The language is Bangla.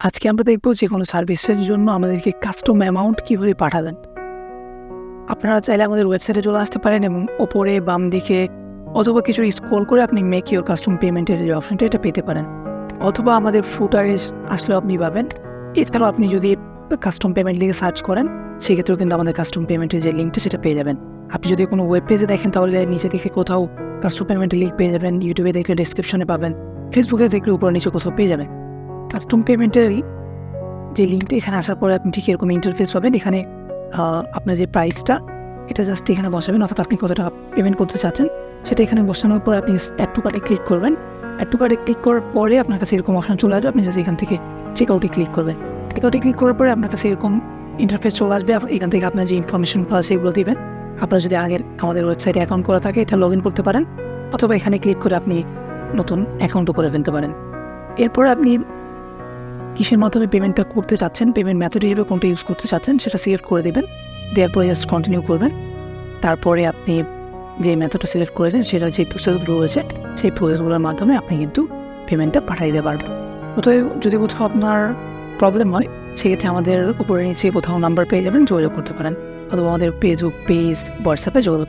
আজকে আমরা দেখব যে কোনো সার্ভিসের জন্য আমাদেরকে কাস্টম অ্যামাউন্ট কীভাবে পাঠাবেন। আপনারা চাইলে আমাদের ওয়েবসাইটে চলে আসতে পারেন এবং ওপরে বাম দিকে অথবা কিছু স্ক্রল করে আপনি মেক ইউর কাস্টম পেমেন্টের যে অপশনটা এটা পেতে পারেন, অথবা আমাদের ফুটারে আসলেও আপনি পাবেন। এছাড়াও আপনি যদি কাস্টম পেমেন্ট লিখে সার্চ করেন সেক্ষেত্রেও কিন্তু আমাদের কাস্টম পেমেন্টের যে লিঙ্কটা সেটা পেয়ে যাবেন। আপনি যদি কোনো ওয়েব পেজে দেখেন তাহলে নিচে দেখে কোথাও কাস্টম পেমেন্টের লিঙ্ক পেয়ে যাবেন, ইউটিউবে দেখলে ডিসক্রিপশনে পাবেন, ফেসবুকে দেখলে উপরে নিচে কোথাও পেয়ে যাবেন। কাস্টম পেমেন্টের যে লিঙ্কটা এখানে আসার পরে আপনি ঠিক এরকম ইন্টারফেস পাবেন। এখানে আপনার যে প্রাইসটা এটা জাস্ট এখানে বসাবেন, অর্থাৎ আপনি কত টাকা পেমেন্ট করতে চাচ্ছেন সেটা এখানে বসানোর পর আপনি অ্যাড টু কার্টে ক্লিক করবেন। অ্যাড টু কার্টে ক্লিক করার পরে আপনার কাছে এরকম অপশন চলে আসবে, আপনি জাস্ট এখান থেকে চেক আউটে ক্লিক করবেন। চেক আউটে ক্লিক করার পরে আপনার কাছে এরকম ইন্টারফেস চলে আসবে। এখান থেকে আপনার যে ইনফরমেশনগুলো আছে সেগুলো দিবেন। আপনার যদি আগের আমাদের ওয়েবসাইটে অ্যাকাউন্ট করা থাকে এটা লগ ইন করতে পারেন, অথবা এখানে ক্লিক করে আপনি নতুন অ্যাকাউন্টও করে ফেলতে পারেন। এরপরে আপনি কিসের মাধ্যমে পেমেন্টটা করতে চাচ্ছেন, পেমেন্ট মেথড হিসেবে কোনটা ইউজ করতে চাচ্ছেন সেটা সিলেক্ট করে দেবেন। দেওয়ার পরে জাস্ট কন্টিনিউ করবেন। তারপরে আপনি যে মেথডটা সিলেক্ট করেছেন সেটার যে প্রসেসগুলো রয়েছে সেই প্রসেসগুলোর মাধ্যমে আপনি কিন্তু পেমেন্টটা পাঠিয়ে দিতে পারবেন। অতএব যদি কোথাও আপনার প্রবলেম হয় সেক্ষেত্রে আমাদের উপরে নিচে কোথাও নাম্বার পেয়ে যাবেন, যোগাযোগ করতে পারেন, অথবা আমাদের পেজ হোয়াটসঅ্যাপে যোগাযোগ